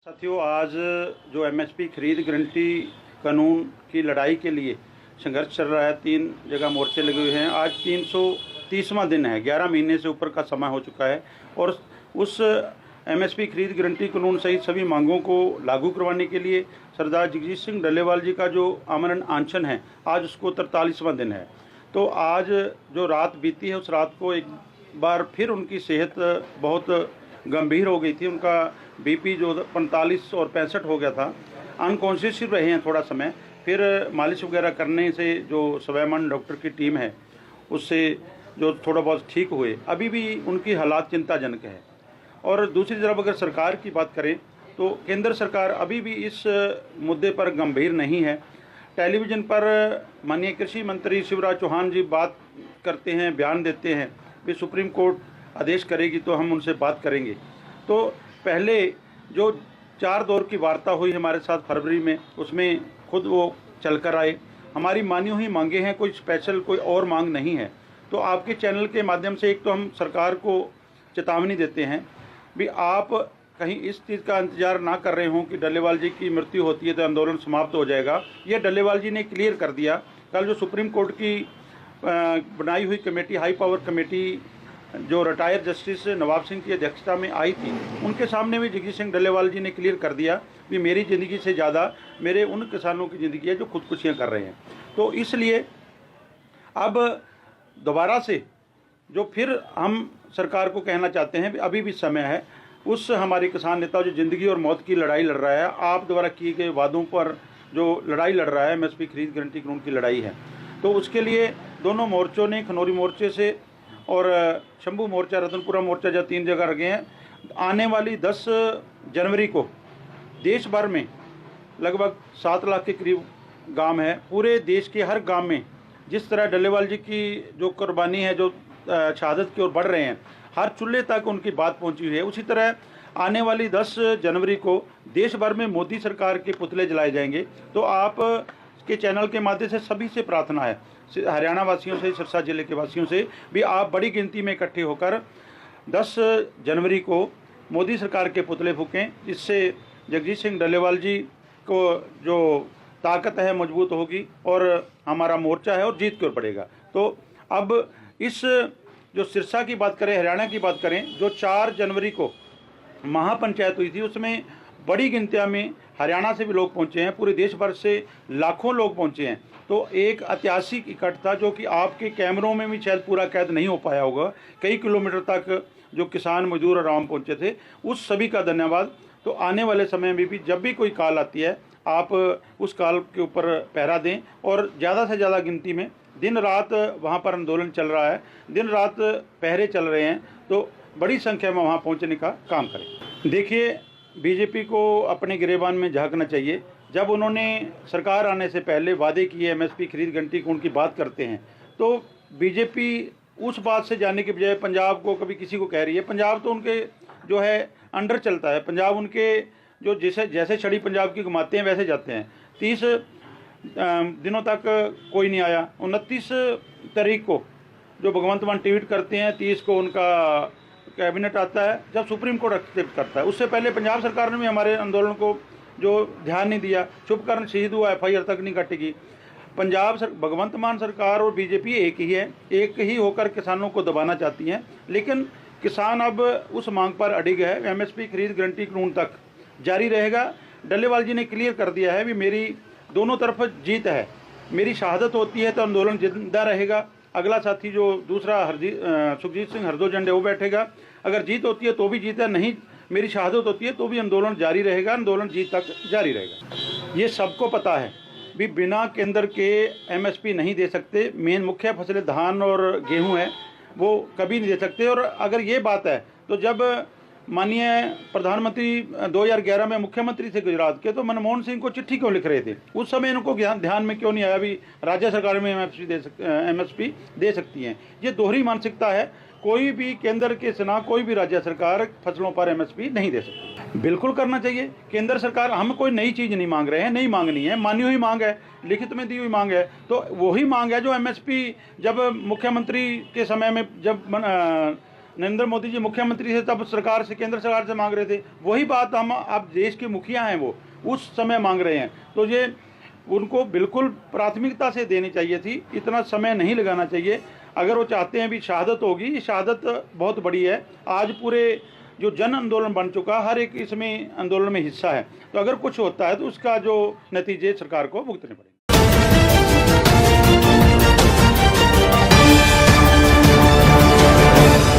साथियों, आज जो एमएसपी खरीद गारंटी कानून की लड़ाई के लिए संघर्ष चल रहा है, 3 जगह मोर्चे लगे हुए हैं। आज 330वां दिन है, 11 महीने से ऊपर का समय हो चुका है और उस एमएसपी खरीद गारंटी कानून सहित सभी मांगों को लागू करवाने के लिए सरदार जगजीत सिंह डल्लेवाल जी का जो आमरण अनशन है, आज उसको 43वां दिन है। तो आज जो रात बीती है, उस रात को एक बार फिर उनकी सेहत बहुत गंभीर हो गई थी। उनका बीपी जो 45 और 65 हो गया था। अनकॉन्शियस ही रहे हैं थोड़ा समय, फिर मालिश वगैरह करने से जो स्वाभिमान डॉक्टर की टीम है उससे जो थोड़ा बहुत ठीक हुए। अभी भी उनकी हालात चिंताजनक है। और दूसरी तरफ अगर सरकार की बात करें तो केंद्र सरकार अभी भी इस मुद्दे पर गंभीर नहीं है। टेलीविज़न पर माननीय कृषि मंत्री शिवराज चौहान जी बात करते हैं, बयान देते हैं कि सुप्रीम कोर्ट आदेश करेगी तो हम उनसे बात करेंगे। तो पहले जो 4 दौर की वार्ता हुई हमारे साथ फरवरी में, उसमें खुद वो चल कर आए। हमारी मानी हुई मांगे हैं, कोई स्पेशल कोई और मांग नहीं है। तो आपके चैनल के माध्यम से एक तो हम सरकार को चेतावनी देते हैं भी आप कहीं इस चीज़ का इंतजार ना कर रहे हों कि डल्लेवाल जी की मृत्यु होती है तो आंदोलन समाप्त हो जाएगा। ये डल्लेवाल जी ने क्लियर कर दिया। कल जो सुप्रीम कोर्ट की बनाई हुई कमेटी, हाई पावर कमेटी, जो रिटायर्ड जस्टिस नवाब सिंह की अध्यक्षता में आई थी, उनके सामने भी जगजीत सिंह डल्लेवाल जी ने क्लियर कर दिया कि मेरी ज़िंदगी से ज़्यादा मेरे उन किसानों की ज़िंदगी है जो खुदकुशियाँ कर रहे हैं। तो इसलिए अब दोबारा से जो फिर हम सरकार को कहना चाहते हैं, अभी भी समय है। उस हमारे किसान नेता जो ज़िंदगी और मौत की लड़ाई लड़ रहा है, आप द्वारा किए गए वादों पर जो लड़ाई लड़ रहा है, एमएसपी खरीद गारंटी कानून की लड़ाई है, तो उसके लिए दोनों मोर्चों ने, खनौरी मोर्चे से और शंभू मोर्चा, रतनपुरा मोर्चा, जो 3 जगह रखे हैं, आने वाली 10 जनवरी को देश भर में लगभग 7 लाख के करीब गांव है। पूरे देश के हर गांव में जिस तरह डल्लेवाल जी की जो कुर्बानी है, जो शहादत की ओर बढ़ रहे हैं, हर चूल्हे तक उनकी बात पहुंची हुई है। उसी तरह आने वाली 10 जनवरी को देश भर में मोदी सरकार के पुतले जलाए जाएंगे। तो आप के चैनल के माध्यम से सभी से प्रार्थना है, हरियाणा वासियों से, सिरसा जिले के वासियों से भी, आप बड़ी गिनती में इकट्ठे होकर 10 जनवरी को मोदी सरकार के पुतले फूकें, जिससे जगजीत सिंह डल्लेवाल जी को जो ताकत है मजबूत होगी और हमारा मोर्चा है और जीत की ओर बढ़ेगा। तो अब इस जो सिरसा की बात करें, हरियाणा की बात करें, जो 4 जनवरी को महापंचायत हुई थी, उसमें बड़ी गिनती में हरियाणा से भी लोग पहुंचे हैं, पूरे देश भर से लाखों लोग पहुंचे हैं। तो एक ऐतिहासिक इकट्ठ था जो कि आपके कैमरों में भी शायद पूरा कैद नहीं हो पाया होगा। कई किलोमीटर तक जो किसान मजदूर आराम पहुंचे थे, उस सभी का धन्यवाद। तो आने वाले समय में भी जब भी कोई कॉल आती है, आप उस कॉल के ऊपर पहरा दें और ज़्यादा से ज़्यादा गिनती में दिन रात वहाँ पर आंदोलन चल रहा है, दिन रात पहरे चल रहे हैं, तो बड़ी संख्या में वहाँ पहुँचने का काम करें। देखिए, बीजेपी को अपने गिरेबान में झांकना चाहिए। जब उन्होंने सरकार आने से पहले वादे किए एमएसपी खरीद गारंटी कानून की बात करते हैं, तो बीजेपी उस बात से जाने के बजाय पंजाब को कभी किसी को कह रही है। पंजाब तो उनके जो है अंडर चलता है। पंजाब उनके जो जैसे छड़ी पंजाब की घुमाते हैं वैसे जाते हैं। 30 दिनों तक कोई नहीं आया। 29 तारीख को जो भगवंत मान ट्वीट करते हैं, 30 को उनका कैबिनेट आता है, जब सुप्रीम कोर्ट एक्सेप्ट करता है। उससे पहले पंजाब सरकार ने भी हमारे आंदोलन को जो ध्यान नहीं दिया, चुप कर शहीद हुआ, FIR तक नहीं कटेगी। भगवंत मान सरकार और बीजेपी एक ही है, एक ही होकर किसानों को दबाना चाहती हैं। लेकिन किसान अब उस मांग पर अडिग है। एमएसपी खरीद गारंटी कानून तक जारी रहेगा। डल्लेवाल जी ने क्लियर कर दिया है भी मेरी दोनों तरफ जीत है। मेरी शहादत होती है तो आंदोलन जिंदा रहेगा। अगला साथी जो दूसरा सुखजीत सिंह हरदो झंडे, वो बैठेगा। अगर जीत होती है तो भी जीत है, नहीं मेरी शहादत होती है तो भी आंदोलन जारी रहेगा। आंदोलन जीत तक जारी रहेगा। ये सबको पता है भी बिना केंद्र के एमएसपी नहीं दे सकते। मेन मुख्य फसलें धान और गेहूं है, वो कभी नहीं दे सकते। और अगर ये बात है तो जब माननीय प्रधानमंत्री 2011 में मुख्यमंत्री थे गुजरात के, तो मनमोहन सिंह को चिट्ठी क्यों लिख रहे थे? उस समय इनको ध्यान में क्यों नहीं आया भी राज्य सरकार में एमएसपी दे सकती हैं? ये दोहरी मानसिकता है। कोई भी केंद्र के सिवा कोई भी राज्य सरकार फसलों पर एमएसपी नहीं दे सकती। बिल्कुल करना चाहिए। केंद्र सरकार, हम कोई नई चीज़ नहीं मांग रहे हैं, नहीं मांगनी है, मानी हुई मांग है, लिखित में दी हुई मांग है। तो वही मांग है जो एमएसपी जब मुख्यमंत्री के समय में जब नरेंद्र मोदी जी मुख्यमंत्री थे तब सरकार से, केंद्र सरकार से मांग रहे थे, वही बात हम अब देश के मुखिया हैं वो उस समय मांग रहे हैं। तो ये उनको बिल्कुल प्राथमिकता से देनी चाहिए थी, इतना समय नहीं लगाना चाहिए। अगर वो चाहते हैं भी शहादत होगी, ये शहादत बहुत बड़ी है। आज पूरे जो जन आंदोलन बन चुका, हर एक इसमें आंदोलन में हिस्सा है। तो अगर कुछ होता है तो उसका जो नतीजे सरकार को भुगतने पड़ेंगे।